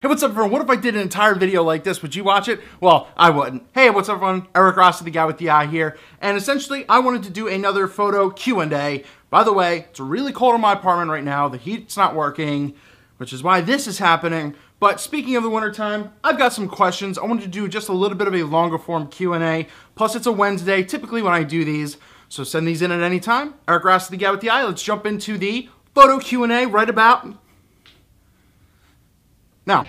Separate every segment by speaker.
Speaker 1: Hey, what's up everyone? What if I did an entire video like this? Would you watch it? Well, I wouldn't. Hey, what's up everyone? Eric Rossi, the guy with the eye here. And essentially, I wanted to do another photo Q&A. By the way, it's really cold in my apartment right now. The heat's not working, which is why this is happening. But speaking of the wintertime, I've got some questions. I wanted to do just a little bit of a longer form Q&A. Plus, it's a Wednesday, typically when I do these. So send these in at any time. Eric Rossi, the guy with the eye. Let's jump into the photo Q&A right about now.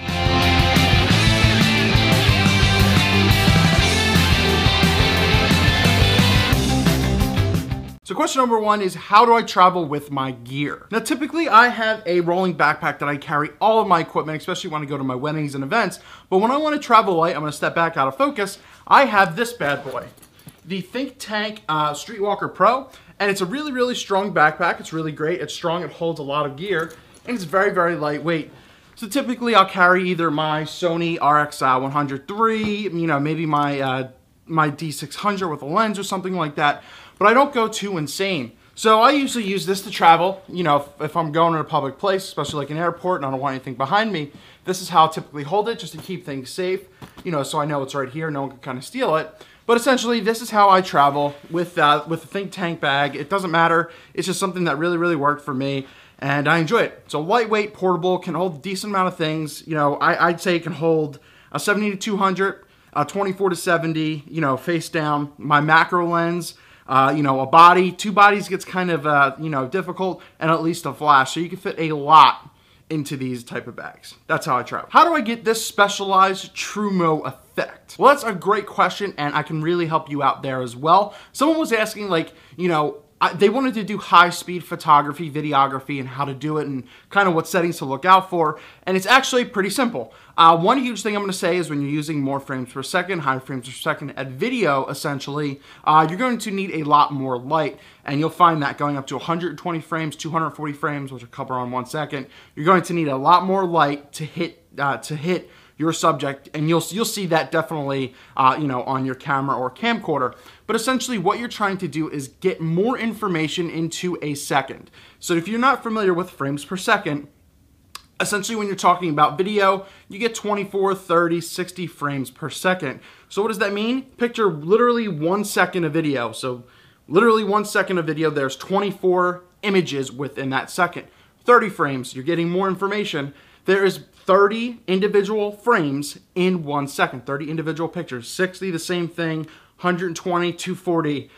Speaker 1: So question number one is, how do I travel with my gear? Now, typically I have a rolling backpack that I carry all of my equipment, especially when I go to my weddings and events. But when I want to travel light, I'm going to step back out of focus. I have this bad boy, the Think Tank Streetwalker Pro. And it's a really, really strong backpack. It's really great. It's strong. It holds a lot of gear. And it's very, very lightweight. So typically I'll carry either my Sony RX100 III, maybe my D600 with a lens or something like that. But I don't go too insane. So I usually use this to travel, if I'm going to a public place, especially like an airport and I don't want anything behind me. This is how I typically hold it, just to keep things safe, so I know it's right here, no one can kind of steal it. But essentially, this is how I travel with the Think Tank bag. It doesn't matter. It's just something that really, really worked for me, and I enjoy it. So lightweight, portable, can hold a decent amount of things. I'd say it can hold a 70 to 200, 24 to 70, face down. My macro lens, a body, two bodies gets kind of, difficult, and at least a flash. So you can fit a lot into these type of bags. That's how I travel. How do I get this specialized SlowMo effect? Well, that's a great question, and I can really help you out there as well. Someone was asking, they wanted to do high-speed photography, videography, and how to do it, and kind of what settings to look out for. And it's actually pretty simple. One huge thing I'm going to say is when you're using more frames per second, higher frames per second at video, essentially, you're going to need a lot more light. And you'll find that going up to 120 frames, 240 frames, which will cover on 1 second, you're going to need a lot more light to hit your subject, and you'll see that definitely on your camera or camcorder. But essentially what you're trying to do is get more information into a second. So if you're not familiar with frames per second, essentially when you're talking about video, you get 24, 30, 60 frames per second. So what does that mean? Picture literally 1 second of video. So literally 1 second of video, there's 24 images within that second. 30 frames, you're getting more information. There is 30 individual frames in 1 second, 30 individual pictures, 60 the same thing, 120, 240,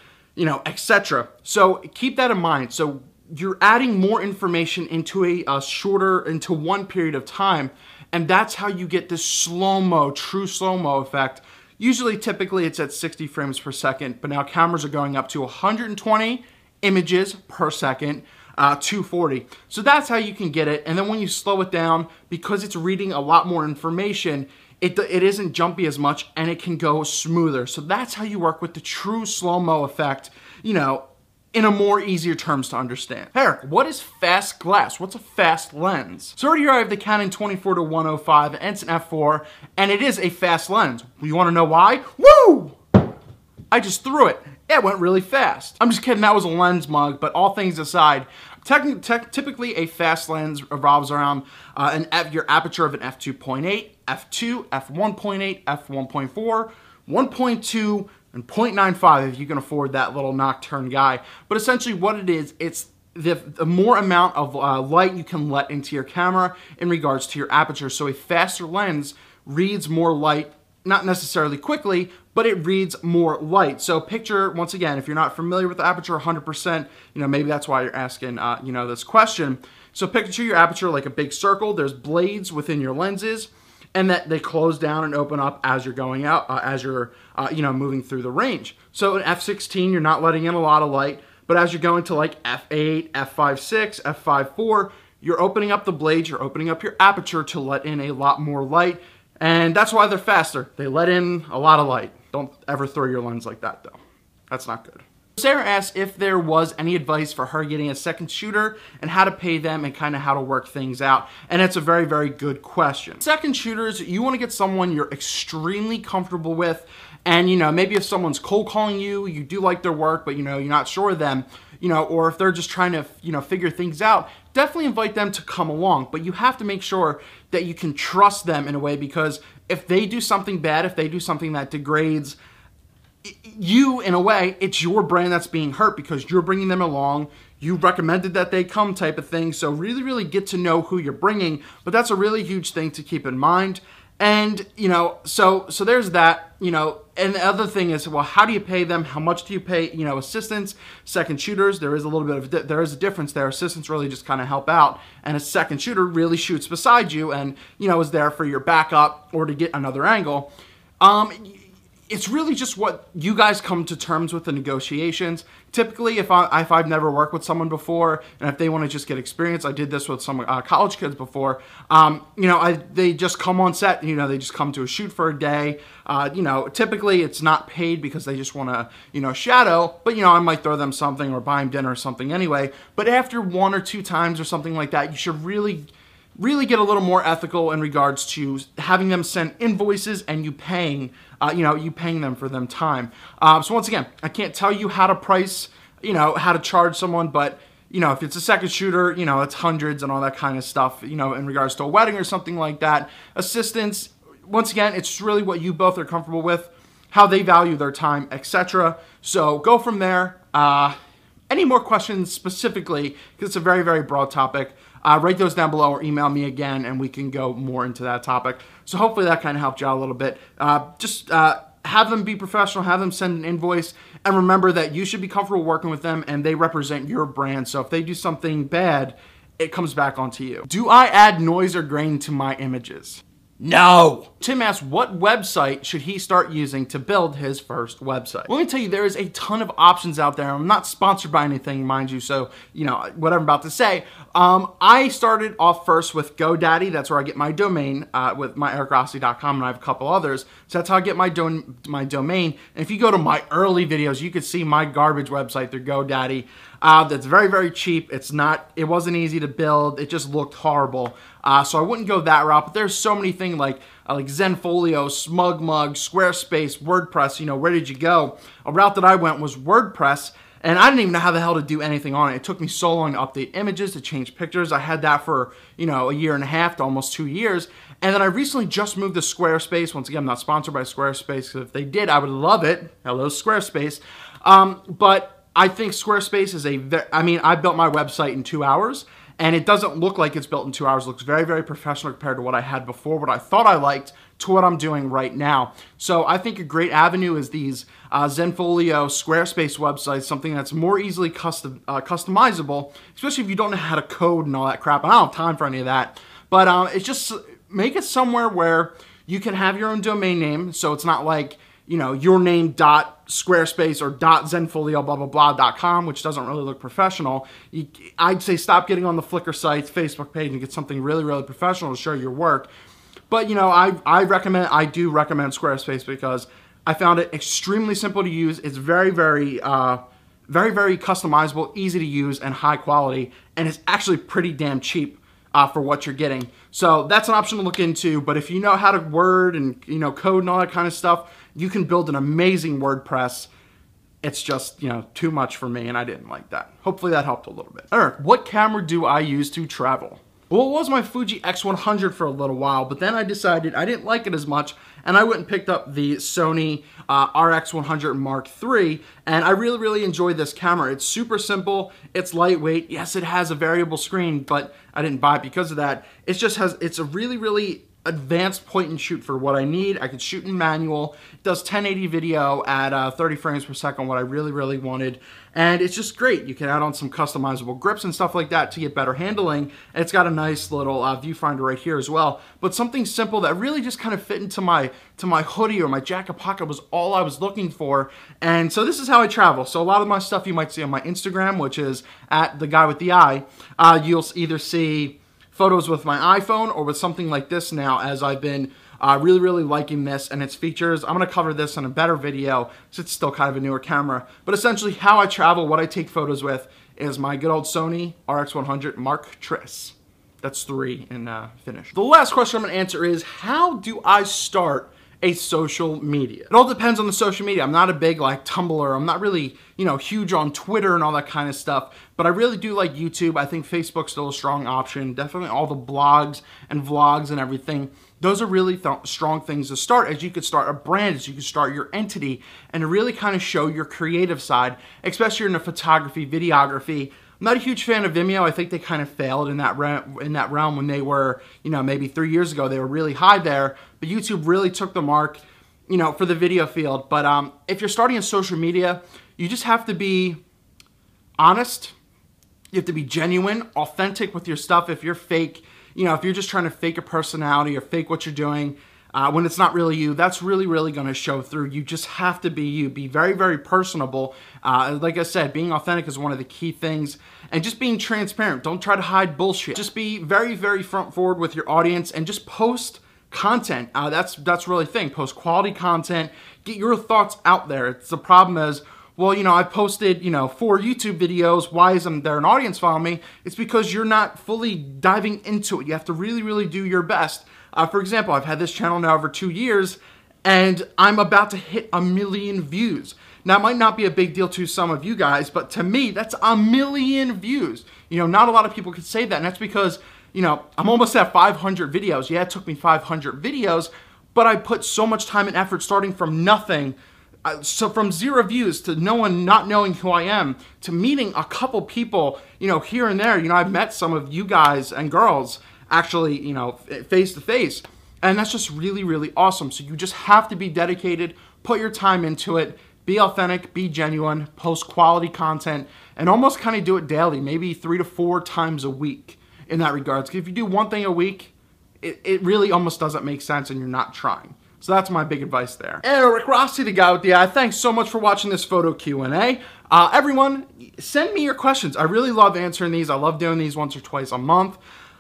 Speaker 1: etc. So keep that in mind. So you're adding more information into into one period of time, and that's how you get this SlowMo, true SlowMo effect. Usually, typically it's at 60 frames per second, but now cameras are going up to 120 images per second, 240. So that's how you can get it. And then when you slow it down, because it's reading a lot more information, it isn't jumpy as much, and it can go smoother. So that's how you work with the true SlowMo effect, in a more easier terms to understand. Hey Eric, what is fast glass? What's a fast lens? So right here I have the Canon 24-105, and it's an f4, and it is a fast lens. You wanna know why? Woo! I just threw it. It went really fast. I'm just kidding, that was a lens mug, but all things aside, typically a fast lens revolves around your aperture of an f2.8, f2, f1.8, f1.4, 1.2, and 0.95 if you can afford that little nocturne guy. But essentially what it is, it's the more amount of light you can let into your camera in regards to your aperture. So a faster lens reads more light, not necessarily quickly, but it reads more light. So picture, once again, if you're not familiar with the aperture 100%, maybe that's why you're asking, this question. So picture your aperture like a big circle. There's blades within your lenses, and that they close down and open up as you're going out, as you're, moving through the range. So in f16, you're not letting in a lot of light, but as you're going to like f8, f5.6, f5.4, you're opening up the blades, you're opening up your aperture to let in a lot more light, and that's why they're faster. They let in a lot of light. Don't ever throw your lens like that, though. That's not good. Sarah asked if there was any advice for her getting a second shooter and how to pay them and kind of how to work things out. And it's a very, very good question. Second shooters, you want to get someone you're extremely comfortable with. And, maybe if someone's cold calling you, you do like their work, but, you're not sure of them, or if they're just trying to, figure things out, definitely invite them to come along, but you have to make sure that you can trust them in a way, because if they do something bad, if they do something that degrades you in a way, it's your brand that's being hurt because you're bringing them along. You recommended that they come type of thing. So really, really get to know who you're bringing, but that's a really huge thing to keep in mind. And, you know, so there's that, you know, and the other thing is, well, how do you pay them? How much do you pay, you know, assistants, second shooters? There is a little bit of, there is a difference there. Assistants really just kind of help out, and a second shooter really shoots beside you and, you know, is there for your backup or to get another angle. It's really just what you guys come to terms with the negotiations. Typically, if I've never worked with someone before, and if they want to just get experience, I did this with some college kids before. You know, they just come on set. You know, they just come to a shoot for a day. You know, typically it's not paid because they just want to, you know, shadow. But you know, I might throw them something or buy them dinner or something anyway. But after 1 or 2 times or something like that, you should really get a little more ethical in regards to having them send invoices and you paying, you know, you paying them for them time. So once again, I can't tell you how to price, you know, how to charge someone, but you know, if it's a second shooter, you know, it's hundreds and all that kind of stuff, you know, in regards to a wedding or something like that. Assistants, once again, it's really what you both are comfortable with, how they value their time, etc. So go from there. Any more questions specifically, because it's a very, very broad topic, write those down below or email me again and we can go more into that topic. So hopefully that kind of helped you out a little bit. Just have them be professional, have them send an invoice, and remember that you should be comfortable working with them and they represent your brand. So if they do something bad, it comes back onto you. Do I add noise or grain to my images? No! Tim asks, what website should he start using to build his first website? Let me tell you, there is a ton of options out there. I'm not sponsored by anything, mind you, so, you know, whatever I'm about to say. I started off first with GoDaddy. That's where I get my domain with myericrossi.com, and I have a couple others. So that's how I get my domain. And if you go to my early videos, you could see my garbage website through GoDaddy. That's very, very cheap. It wasn't easy to build. It just looked horrible. So I wouldn't go that route, but there's so many things like Zenfolio, SmugMug, Squarespace, WordPress. You know, where did you go? A route that I went was WordPress, and I didn't even know how the hell to do anything on it. It took me so long to update images, to change pictures. I had that for, you know, 1.5 years to almost 2 years. And then I recently just moved to Squarespace. Once again, I'm not sponsored by Squarespace, because if they did, I would love it. Hello, Squarespace. But I think Squarespace is I built my website in 2 hours, and it doesn't look like it's built in 2 hours. It looks very, very professional compared to what I had before, what I thought I liked, to what I'm doing right now. So I think a great avenue is these Zenfolio, Squarespace websites, something that's more easily customizable, especially if you don't know how to code and all that crap. And I don't have time for any of that. But it's just make it somewhere where you can have your own domain name, so it's not like, you know, your name .squarespace or .zenfolio blah blah blah.com, which doesn't really look professional. I'd say stop getting on the Flickr sites, Facebook page, and get something really, really professional to show your work. But you know, I do recommend Squarespace because I found it extremely simple to use. It's very, very, very, very customizable, easy to use, and high quality, and it's actually pretty damn cheap for what you're getting. So that's an option to look into. But if you know how to Word and, you know, code and all that kind of stuff, you can build an amazing WordPress. It's just, you know, too much for me, and I didn't like that. Hopefully that helped a little bit. Eric, what camera do I use to travel? Well, it was my Fuji X100 for a little while, but then I decided I didn't like it as much, and I went and picked up the Sony RX100 Mark III, and I really, really enjoyed this camera. It's super simple, it's lightweight. Yes, it has a variable screen, but I didn't buy it because of that. It's a really, really advanced point and shoot for what I need. I could shoot in manual. It does 1080 video at 30 frames per second, what I really, really wanted. And it's just great. You can add on some customizable grips and stuff like that to get better handling. And it's got a nice little viewfinder right here as well. But something simple that really just kind of fit into my hoodie or my jacket pocket was all I was looking for. And so this is how I travel. So a lot of my stuff you might see on my Instagram, which is at the guy with the eye. You'll either see photos with my iPhone or with something like this now, as I've been really, really liking this and its features. I'm going to cover this in a better video, so it's still kind of a newer camera. But essentially how I travel, what I take photos with, is my good old Sony RX100 Mark III. That's 3 in finish. The last question I'm going to answer is, how do I start a social media. It all depends on the social media. I'm not a big like Tumblr. I'm not really, huge on Twitter and all that kind of stuff, but I really do like YouTube. I think Facebook's still a strong option. Definitely all the blogs and vlogs and everything. Those are really strong things to start, as you could start a brand, as you could start your entity, and to really kind of show your creative side, especially in the photography, videography. I'm not a huge fan of Vimeo. I think they kind of failed in that realm when they were, maybe 3 years ago, they were really high there. But YouTube really took the mark, for the video field. But if you're starting in social media, you just have to be honest. You have to be genuine, authentic with your stuff. If you're fake, if you're just trying to fake a personality or fake what you're doing, when it's not really you, that's really, really going to show through. You just have to be you. Be very, very personable. Like I said, being authentic is one of the key things. And just being transparent. Don't try to hide bullshit. Just be very, very front forward with your audience and just post content. That's really the thing. Post quality content. Get your thoughts out there. It's the problem is, well, I posted, 4 YouTube videos. Why isn't there an audience following me? It's because you're not fully diving into it. You have to really, really do your best. For example, I've had this channel now over 2 years, and I'm about to hit 1 million views. Now, it might not be a big deal to some of you guys, but to me, that's 1 million views. Not a lot of people could say that, and that's because, I'm almost at 500 videos. Yeah, it took me 500 videos, but I put so much time and effort starting from nothing. So from 0 views to no one not knowing who I am, to meeting a couple people, here and there. I've met some of you guys and girls actually, face to face. And that's just really, really awesome. So you just have to be dedicated, put your time into it, be authentic, be genuine, post quality content, and almost kind of do it daily, maybe 3 to 4 times a week in that regards. If you do one thing a week, it really almost doesn't make sense and you're not trying. So that's my big advice there. Eric Rossi, the guy with the eye. Thanks so much for watching this photo Q&A. Everyone, send me your questions. I really love answering these. I love doing these once or twice a month.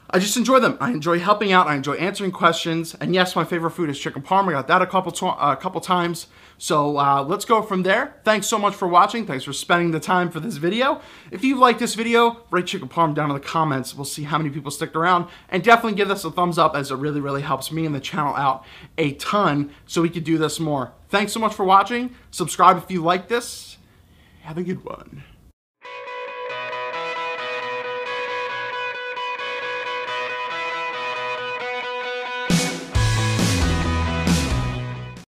Speaker 1: I just enjoy them. I enjoy helping out. I enjoy answering questions. And yes, my favorite food is chicken parm. I got that a couple times. So let's go from there. Thanks so much for watching. Thanks for spending the time for this video. If you like this video, rate chicken parm down in the comments. We'll see how many people stick around. And definitely give us a thumbs up, as it really, really helps me and the channel out a ton so we can do this more. Thanks so much for watching. Subscribe if you like this. Have a good one.